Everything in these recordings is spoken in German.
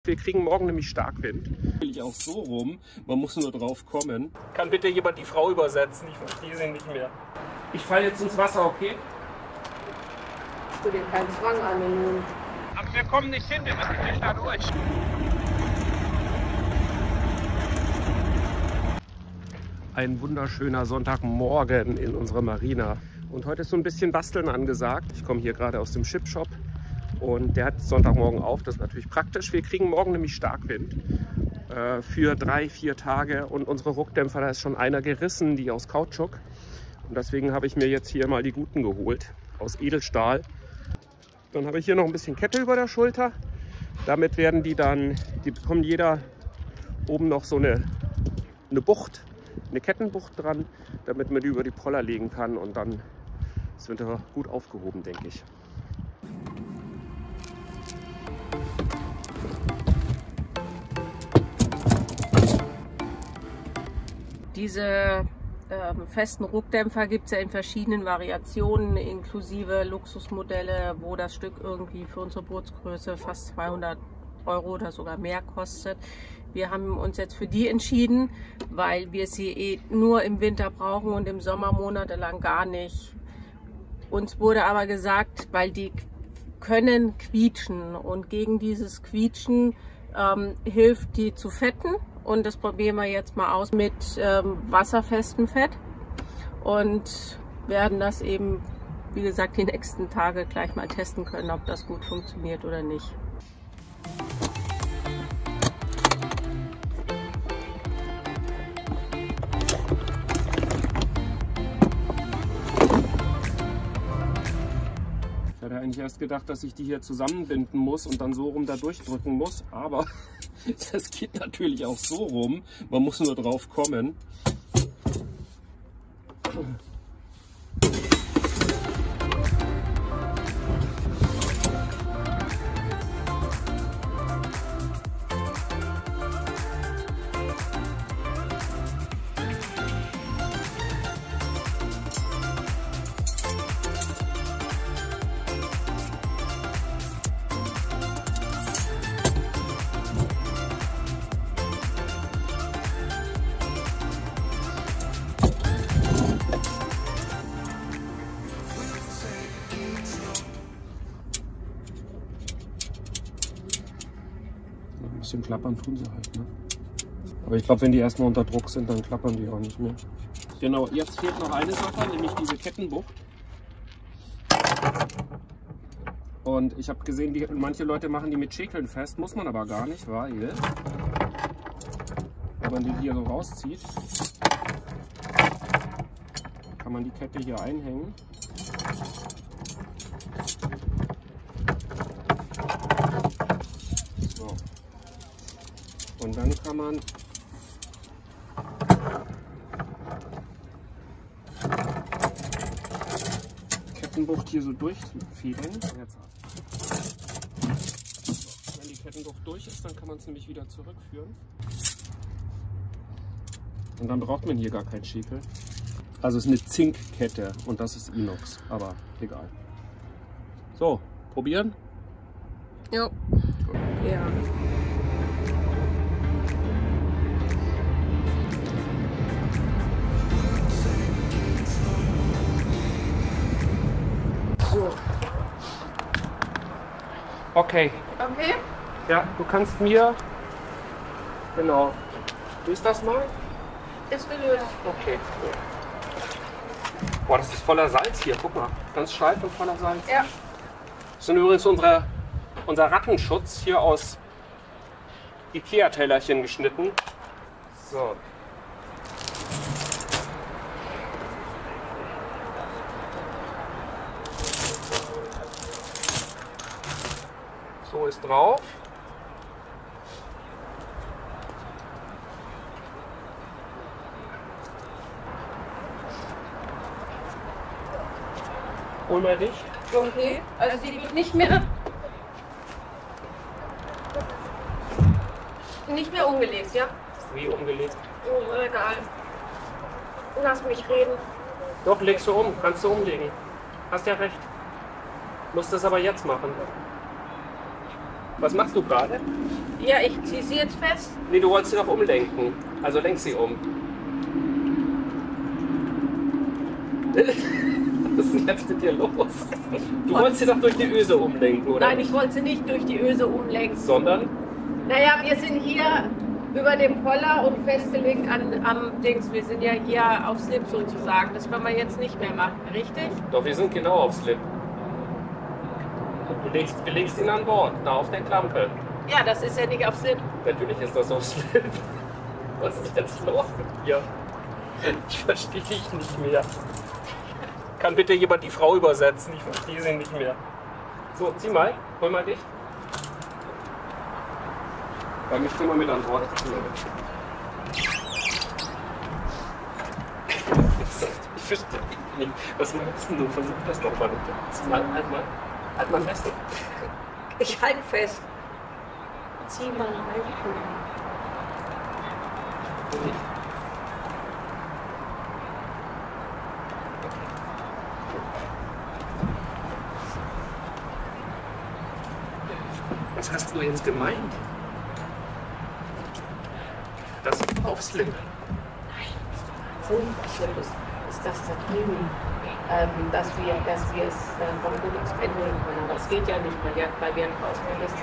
Wir kriegen morgen nämlich Starkwind. Natürlich auch so rum, man muss nur drauf kommen. Kann bitte jemand die Frau übersetzen? Ich verstehe sie nicht mehr. Ich falle jetzt ins Wasser, okay? Du dir keinen Zwang an den Mund. Aber wir kommen nicht hin, wir müssen nicht da durch. Ein wunderschöner Sonntagmorgen in unserer Marina. Und heute ist so ein bisschen Basteln angesagt. Ich komme hier gerade aus dem Shipshop und der hat Sonntagmorgen auf. Das ist natürlich praktisch. Wir kriegen morgen nämlich Starkwind für 3-4 Tage. Und unsere Ruckdämpfer, da ist schon einer gerissen, die aus Kautschuk. Und deswegen habe ich mir jetzt hier mal die guten geholt, aus Edelstahl. Dann habe ich hier noch ein bisschen Kette über der Schulter. Damit werden die bekommen jeder oben noch so eine Bucht, eine Kettenbucht dran, damit man die über die Poller legen kann. Und dann sind wir gut aufgehoben, denke ich. Diese festen Ruckdämpfer gibt es ja in verschiedenen Variationen, inklusive Luxusmodelle, wo das Stück irgendwie für unsere Bootsgröße fast 200 € oder sogar mehr kostet. Wir haben uns jetzt für die entschieden, weil wir sie nur im Winter brauchen und im Sommer monatelang gar nicht. Uns wurde aber gesagt, weil die können quietschen und gegen dieses Quietschen hilft die zu fetten. Und das probieren wir jetzt mal aus mit wasserfestem Fett und werden das eben, wie gesagt, die nächsten Tage gleich mal testen können, ob das gut funktioniert oder nicht. Ich hatte eigentlich erst gedacht, dass ich die hier zusammenbinden muss und dann so rum da durchdrücken muss, aber das geht natürlich auch so rum, man muss nur drauf kommen. Ein bisschen klappern tun sie halt, ne? Aber ich glaube, wenn die erstmal unter Druck sind, dann klappern die auch nicht mehr. Genau, jetzt fehlt noch eine Sache, nämlich diese Kettenbucht. Und ich habe gesehen, manche Leute machen die mit Schäkeln fest, muss man aber gar nicht, weil wenn man die hier so rauszieht, kann man die Kette hier einhängen. So. Und dann kann man die Kettenbucht hier so durchfädeln. Wenn die Kettenbucht durch ist, dann kann man es nämlich wieder zurückführen. Und dann braucht man hier gar keinen Schäkel. Also es ist eine Zinkkette und das ist Inox, aber egal. So, probieren? Jo. Ja. So. Okay. Okay. Ja, du kannst mir... Genau. Löst das mal? Ist gelöst. Okay. Boah, das ist voller Salz hier. Guck mal. Ganz steif und voller Salz. Ja. Das sind übrigens unser Rattenschutz hier aus Ikea-Tellerchen geschnitten. So. So ist drauf. Hol mal dich. Okay. Also die wird nicht mehr umgelegt, ja? Wie umgelegt? Oh, egal. Lass mich reden. Doch, legst du um. Kannst du umlegen. Hast ja recht. Musst das aber jetzt machen. Was machst du gerade? Ja, ich ziehe sie jetzt fest. Nee, du wolltest sie doch umlenken. Also lenk sie um. Was ist denn jetzt mit dir los? Du wolltest sie doch durch die Öse umlenken, oder? Nein, ich wollte sie nicht durch die Öse umlenken. Sondern? Naja, wir sind hier über dem Poller und festgelegt am Dings. Wir sind ja hier auf Slip sozusagen. Das können wir jetzt nicht mehr machen, richtig? Doch, wir sind genau auf Slip. Du legst ihn an Bord, da auf der Klampe. Ja, das ist ja nicht auf Slip. Natürlich ist das auf Slip. Was ist jetzt los mit dir? Ich verstehe dich nicht mehr. Kann bitte jemand die Frau übersetzen? Ich verstehe sie nicht mehr. So, zieh mal. Hol mal dich. Bei mich stehen wir mit an Bord. Ich verstehe dich nicht. Was meinst du? Versuch das doch mal bitte. Zieh mal, halt mal fest. Ich halte fest. Zieh mal rein. Was hast du jetzt gemeint? Das ist auf Slip. Nein, das ist das da drüben, dass wir es vom Felix pendeln können. Aber das geht ja nicht mehr, weil wir ein Ausfall ist.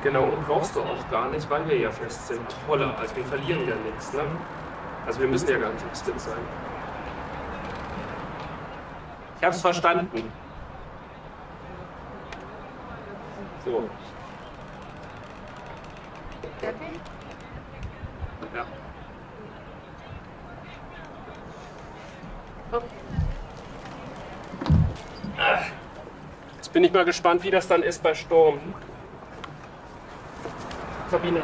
Genau, und brauchst du auch gar nicht, weil wir ja fest sind. Holla, also wir verlieren ja nichts. Ne? Also wir müssen ja gar nicht im Slip sein. Ich hab's verstanden. So. Fertig? Ja. Okay. Jetzt bin ich mal gespannt, wie das dann ist bei Sturm. Sabine.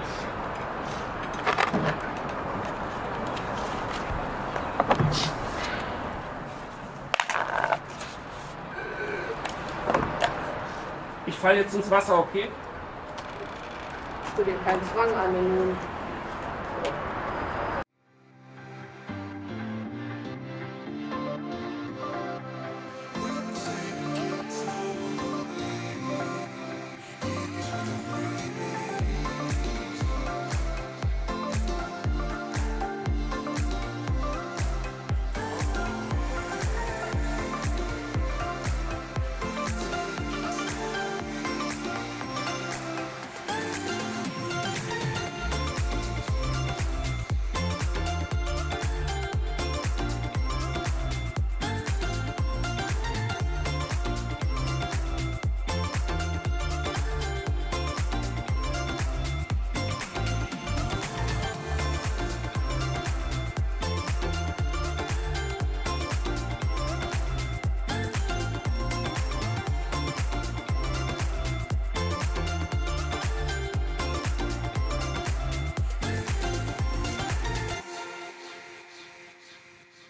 Ich falle jetzt ins Wasser, okay? Tu dir keinen Zwang an den Mund.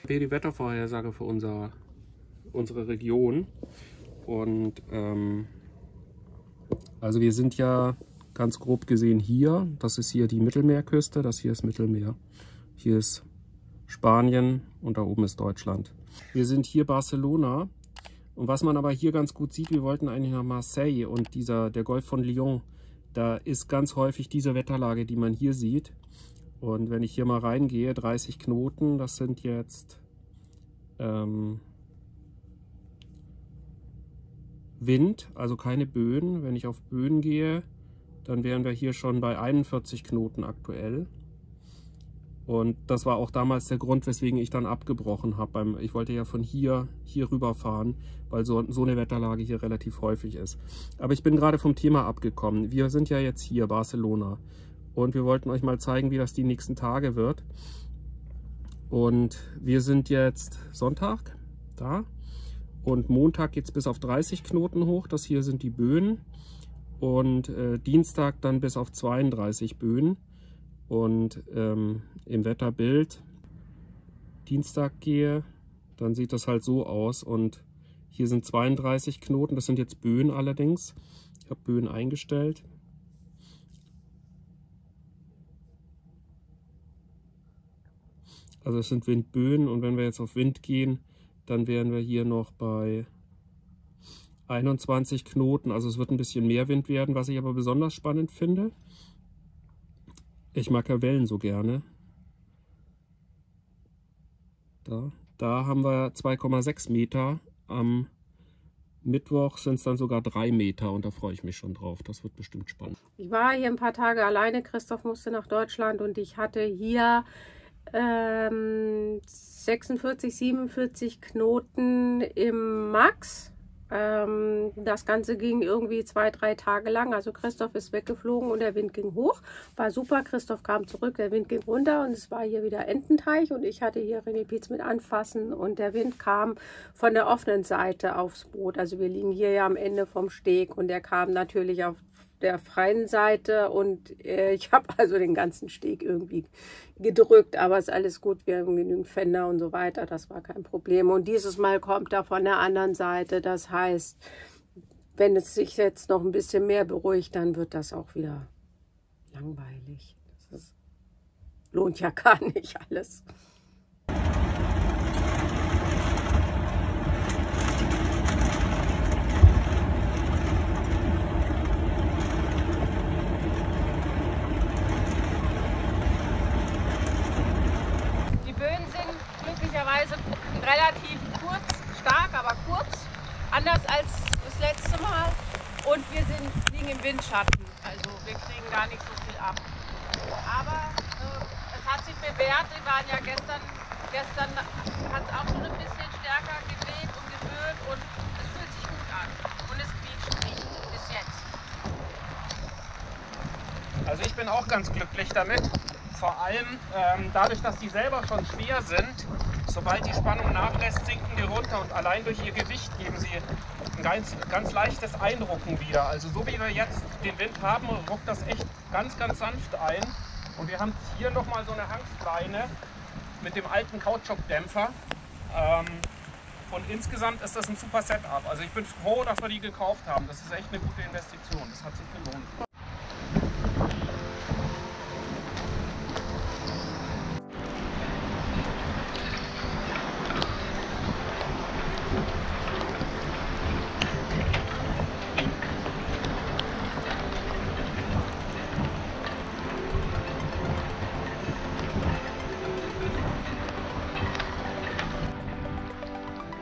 Die Wettervorhersage für unsere Region. Und also wir sind ja ganz grob gesehen hier. Das ist hier die Mittelmeerküste, das hier ist Mittelmeer. Hier ist Spanien und da oben ist Deutschland. Wir sind hier Barcelona. Und was man aber hier ganz gut sieht, wir wollten eigentlich nach Marseille und der Golf von Lyon, da ist ganz häufig diese Wetterlage, die man hier sieht. Und wenn ich hier mal reingehe, 30 Knoten, das sind jetzt Wind, also keine Böen. Wenn ich auf Böen gehe, dann wären wir hier schon bei 41 Knoten aktuell. Und das war auch damals der Grund, weswegen ich dann abgebrochen habe. Ich wollte ja von hier rüberfahren, weil so eine Wetterlage hier relativ häufig ist. Aber ich bin gerade vom Thema abgekommen. Wir sind ja jetzt hier, Barcelona. Und wir wollten euch mal zeigen, wie das die nächsten Tage wird. Und wir sind jetzt Sonntag da. Und Montag geht es bis auf 30 Knoten hoch. Das hier sind die Böen. Und Dienstag dann bis auf 32 Böen. Und im Wetterbild Dienstag gehe, dann sieht das halt so aus. Und hier sind 32 Knoten. Das sind jetzt Böen allerdings. Ich habe Böen eingestellt. Also es sind Windböen und wenn wir jetzt auf Wind gehen, dann wären wir hier noch bei 21 Knoten. Also es wird ein bisschen mehr Wind werden, was ich aber besonders spannend finde. Ich mag ja Wellen so gerne. Da haben wir 2,6 Meter. Am Mittwoch sind es dann sogar 3 Meter und da freue ich mich schon drauf. Das wird bestimmt spannend. Ich war hier ein paar Tage alleine. Christoph musste nach Deutschland und ich hatte hier 46, 47 Knoten im Max. Das Ganze ging irgendwie 2, 3 Tage lang. Also Christoph ist weggeflogen und der Wind ging hoch. War super. Christoph kam zurück, der Wind ging runter und es war hier wieder Ententeich und ich hatte hier Renipiz mit anfassen und der Wind kam von der offenen Seite aufs Boot. Also wir liegen hier ja am Ende vom Steg und der kam natürlich auf der freien Seite und ich habe also den ganzen Steg irgendwie gedrückt, aber ist alles gut, wir haben genügend Fender und so weiter, das war kein Problem. Und dieses Mal kommt er von der anderen Seite, das heißt, wenn es sich jetzt noch ein bisschen mehr beruhigt, dann wird das auch wieder langweilig. Das lohnt ja gar nicht alles. Relativ kurz, stark, aber kurz, anders als das letzte Mal und wir liegen im Windschatten, also wir kriegen gar nicht so viel ab. Aber es hat sich bewährt, wir waren ja gestern hat es auch schon ein bisschen stärker geweht und gewöhnt und es fühlt sich gut an und es quietscht nicht bis jetzt. Also ich bin auch ganz glücklich damit, vor allem dadurch, dass die selber schon schwer sind. Sobald die Spannung nachlässt, sinken die runter und allein durch ihr Gewicht geben sie ein ganz leichtes Einrucken wieder. Also so wie wir jetzt den Wind haben, ruckt das echt ganz sanft ein. Und wir haben hier nochmal so eine Angstleine mit dem alten Kautschukdämpfer. Und insgesamt ist das ein super Setup. Also ich bin froh, dass wir die gekauft haben. Das ist echt eine gute Investition. Das hat sich gelohnt.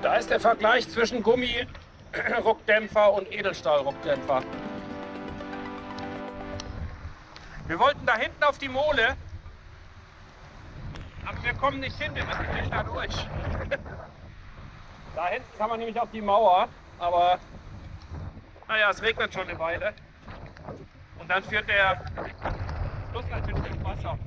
Da ist der Vergleich zwischen Gummi-Ruckdämpfer und Edelstahl-Ruckdämpfer. Wir wollten da hinten auf die Mole, aber wir kommen nicht hin, wir müssen nicht da durch. Da hinten kann man nämlich auf die Mauer, aber naja, es regnet schon eine Weile. Und dann führt der Fluss natürlich ins Wasser.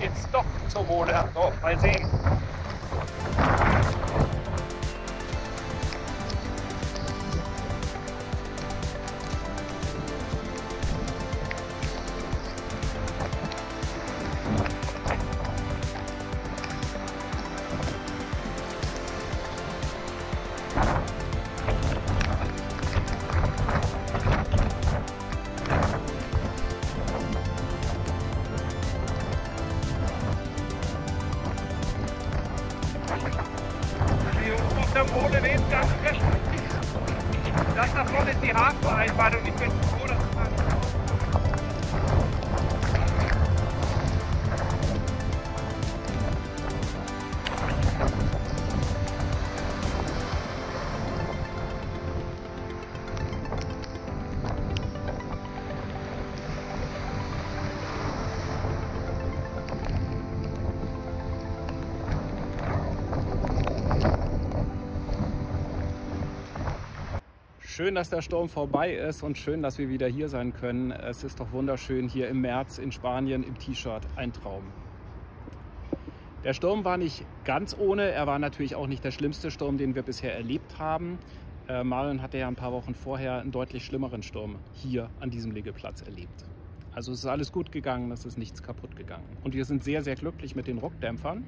Jetzt doch zur Mole. So, mal sehen. Ohne den ganz frisch. Das da vorne ist die Hafeneinfahrt und ich bin froh, dass es Schön, dass der Sturm vorbei ist und schön, dass wir wieder hier sein können. Es ist doch wunderschön hier im März in Spanien im T-Shirt. Ein Traum. Der Sturm war nicht ganz ohne. Er war natürlich auch nicht der schlimmste Sturm, den wir bisher erlebt haben. Marion hatte ja ein paar Wochen vorher einen deutlich schlimmeren Sturm hier an diesem Liegeplatz erlebt. Also es ist alles gut gegangen, es ist nichts kaputt gegangen. Und wir sind sehr, sehr glücklich mit den Ruckdämpfern.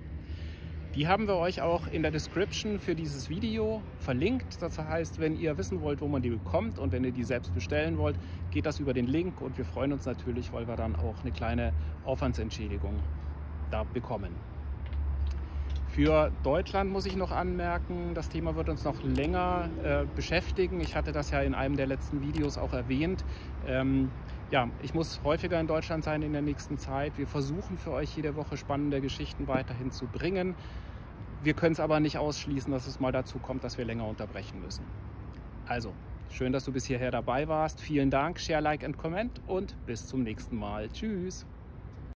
Die haben wir euch auch in der Description für dieses Video verlinkt. Das heißt, wenn ihr wissen wollt, wo man die bekommt und wenn ihr die selbst bestellen wollt, geht das über den Link und wir freuen uns natürlich, weil wir dann auch eine kleine Aufwandsentschädigung da bekommen. Für Deutschland muss ich noch anmerken, das Thema wird uns noch länger beschäftigen. Ich hatte das ja in einem der letzten Videos auch erwähnt. Ja, ich muss häufiger in Deutschland sein in der nächsten Zeit. Wir versuchen für euch jede Woche spannende Geschichten weiterhin zu bringen. Wir können es aber nicht ausschließen, dass es mal dazu kommt, dass wir länger unterbrechen müssen. Also, schön, dass du bis hierher dabei warst. Vielen Dank, share, like and comment und bis zum nächsten Mal. Tschüss!